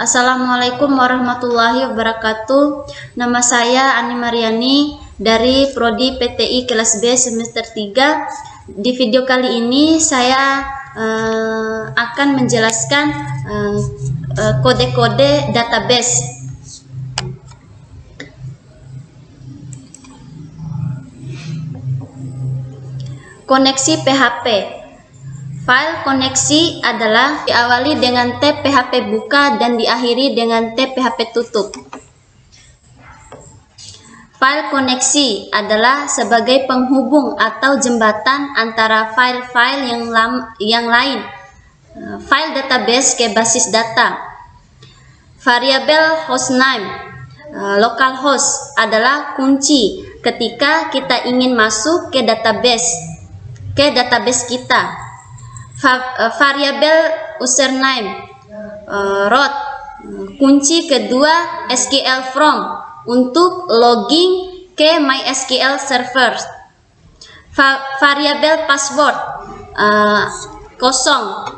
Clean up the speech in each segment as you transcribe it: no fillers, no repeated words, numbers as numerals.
Assalamualaikum warahmatullahi wabarakatuh. Nama saya Ani Mariani dari Prodi PTI kelas B semester 3. Di video kali ini saya akan menjelaskan kode-kode database. Koneksi PHP. File koneksi adalah diawali dengan tab PHP buka dan diakhiri dengan tab PHP tutup. File koneksi adalah sebagai penghubung atau jembatan antara file-file yang lain. File database ke basis data. Variabel hostname, localhost adalah kunci ketika kita ingin masuk ke database kita. Variabel username, root, kunci kedua SQL from untuk logging ke MySQL server. Variabel password, kosong.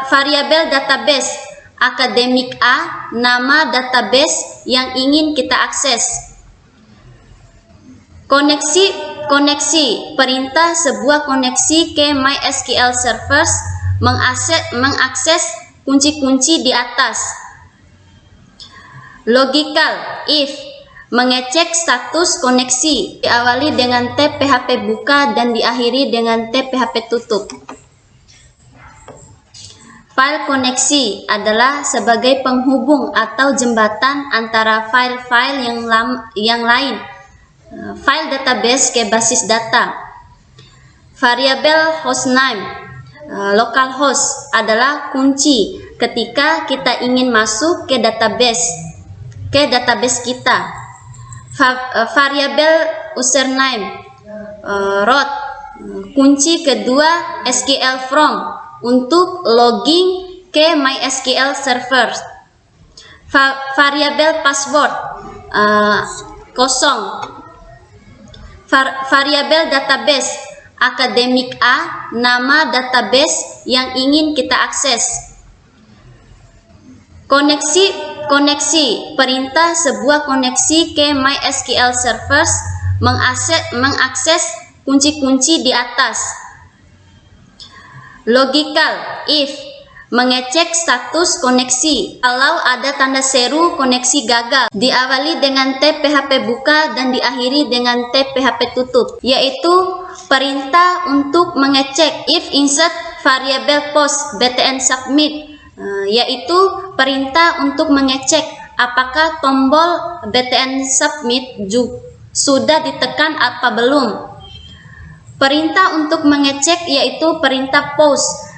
Variabel database, akademik A, nama database yang ingin kita akses. Koneksi, perintah sebuah koneksi ke MySQL servers mengakses kunci-kunci di atas. Logical, if, mengecek status koneksi, diawali dengan tab PHP buka dan diakhiri dengan tab PHP tutup. File koneksi adalah sebagai penghubung atau jembatan antara file-file yang lain. File database ke basis data. Variabel hostname, localhost adalah kunci ketika kita ingin masuk ke database kita. Variabel username, root, kunci kedua SQL from untuk logging ke MySQL server. Variabel password, kosong. Variabel database, akademik A, nama database yang ingin kita akses. Koneksi, perintah sebuah koneksi ke MySQL servers mengakses kunci-kunci di atas. Logical, if, mengecek status koneksi. Kalau ada tanda seru koneksi gagal, diawali dengan tab PHP buka dan diakhiri dengan tab PHP tutup, yaitu perintah untuk mengecek. If insert variable post btn submit, yaitu perintah untuk mengecek apakah tombol btn submit sudah ditekan apa belum. Perintah untuk mengecek yaitu perintah post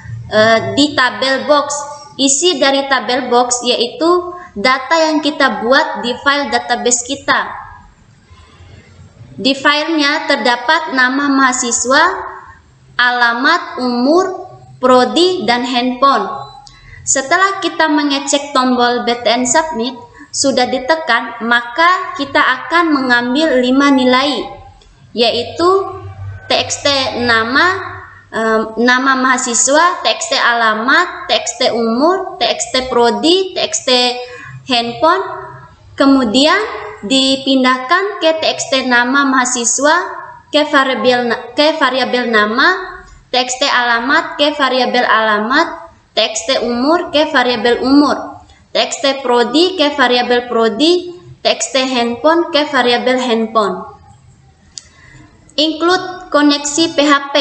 di tabel box. Isi dari tabel box yaitu data yang kita buat di file database kita. Di filenya terdapat nama mahasiswa, alamat, umur, prodi, dan handphone. Setelah kita mengecek tombol btn submit sudah ditekan, maka kita akan mengambil 5 nilai, yaitu txt nama mahasiswa, txt alamat, txt umur, txt prodi, txt handphone, kemudian dipindahkan ke txt nama mahasiswa ke variabel nama, txt alamat ke variabel alamat, txt umur ke variabel umur, txt prodi ke variabel prodi, txt handphone ke variabel handphone. Include koneksi PHP,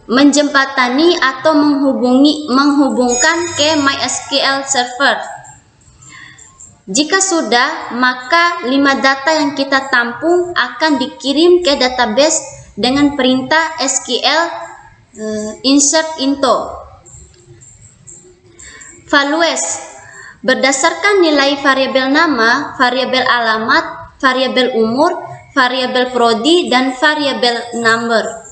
menjembatani atau menghubungkan ke MySQL server. Jika sudah, maka 5 data yang kita tampung akan dikirim ke database dengan perintah SQL insert into. Values, berdasarkan nilai variabel nama, variabel alamat, variabel umur, variabel prodi, dan variabel number.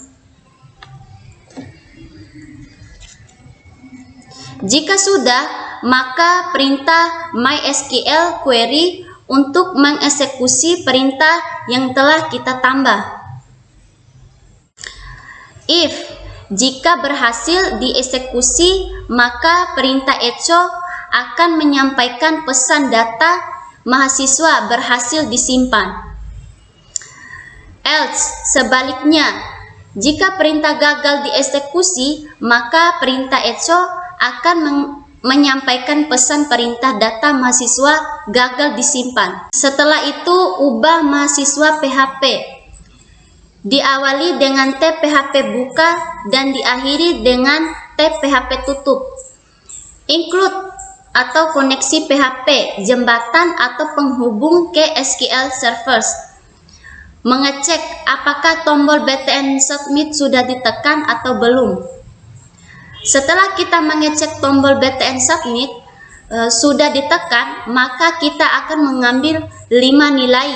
Jika sudah, maka perintah MySQL query untuk mengeksekusi perintah yang telah kita tambah. If Jika berhasil dieksekusi, maka perintah echo akan menyampaikan pesan data mahasiswa berhasil disimpan. Else, sebaliknya, jika perintah gagal dieksekusi, maka perintah echo akan menyampaikan pesan perintah data mahasiswa gagal disimpan. Setelah itu, ubah mahasiswa PHP. Diawali dengan tab PHP buka dan diakhiri dengan tab PHP tutup. Include atau koneksi PHP, jembatan atau penghubung ke SQL servers. Mengecek apakah tombol BTN submit sudah ditekan atau belum. Setelah kita mengecek tombol BTN submit sudah ditekan, maka kita akan mengambil 5 nilai,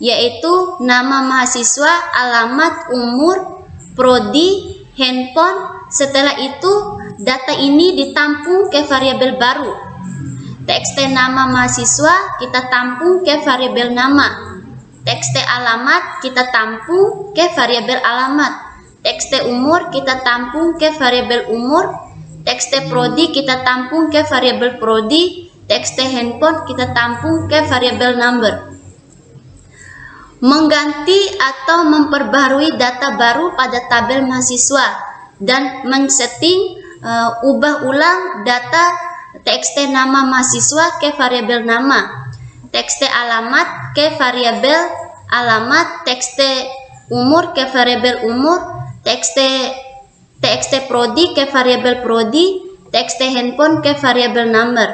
yaitu nama mahasiswa, alamat, umur, prodi, handphone. Setelah itu data ini ditampung ke variabel baru. TXT nama mahasiswa kita tampung ke variabel nama. TXT alamat kita tampung ke variabel alamat. TXT umur kita tampung ke variabel umur. TXT prodi kita tampung ke variabel prodi. TXT handphone kita tampung ke variabel number. Mengganti atau memperbarui data baru pada tabel mahasiswa dan men-setting ubah ulang data TXT nama mahasiswa ke variabel nama. TXT alamat ke variabel alamat, TXT umur ke variabel umur, TXT prodi ke variabel prodi, TXT handphone ke variabel number.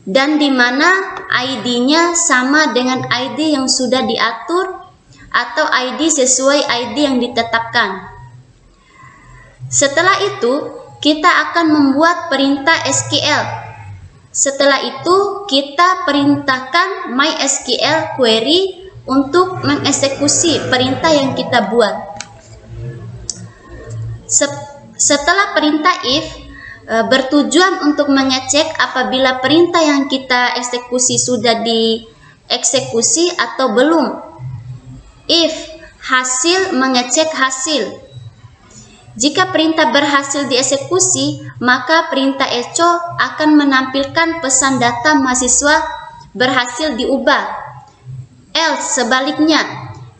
Dan di mana ID-nya sama dengan ID yang sudah diatur atau ID sesuai ID yang ditetapkan. Setelah itu, kita akan membuat perintah SQL. Setelah itu, kita perintahkan MySQL query untuk mengeksekusi perintah yang kita buat. Setelah perintah if bertujuan untuk mengecek apabila perintah yang kita eksekusi sudah dieksekusi atau belum. If hasil mengecek hasil. Jika perintah berhasil dieksekusi, maka perintah echo akan menampilkan pesan data mahasiswa berhasil diubah. Else, sebaliknya,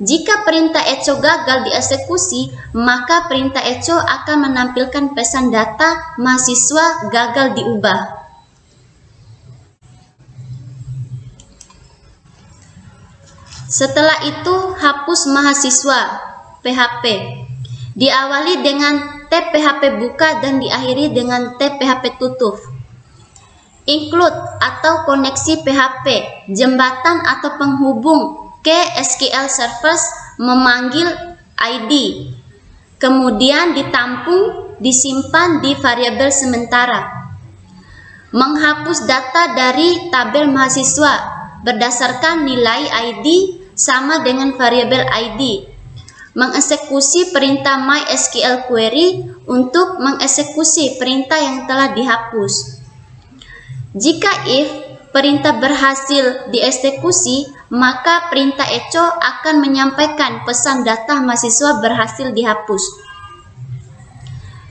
jika perintah echo gagal dieksekusi, maka perintah echo akan menampilkan pesan data mahasiswa gagal diubah. Setelah itu, hapus mahasiswa PHP. Diawali dengan tab PHP buka dan diakhiri dengan tab PHP tutup. Include atau koneksi PHP, jembatan atau penghubung ke SQL servers memanggil ID. Kemudian ditampung, disimpan di variabel sementara. Menghapus data dari tabel mahasiswa berdasarkan nilai ID sama dengan variabel ID. Mengeksekusi perintah MySQL query untuk mengeksekusi perintah yang telah dihapus. Jika if perintah berhasil dieksekusi, maka perintah echo akan menyampaikan pesan data mahasiswa berhasil dihapus.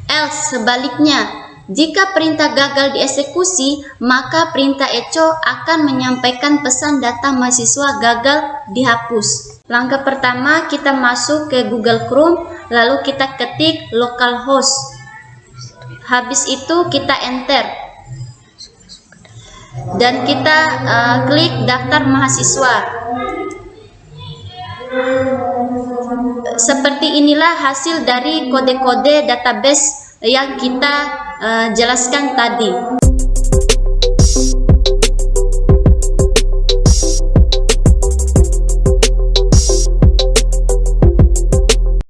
Else, sebaliknya, jika perintah gagal dieksekusi, maka perintah echo akan menyampaikan pesan data mahasiswa gagal dihapus. Langkah pertama, kita masuk ke Google Chrome, lalu kita ketik localhost. Habis itu kita enter. Dan kita klik daftar mahasiswa. Seperti inilah hasil dari kode-kode database yang kita jelaskan tadi.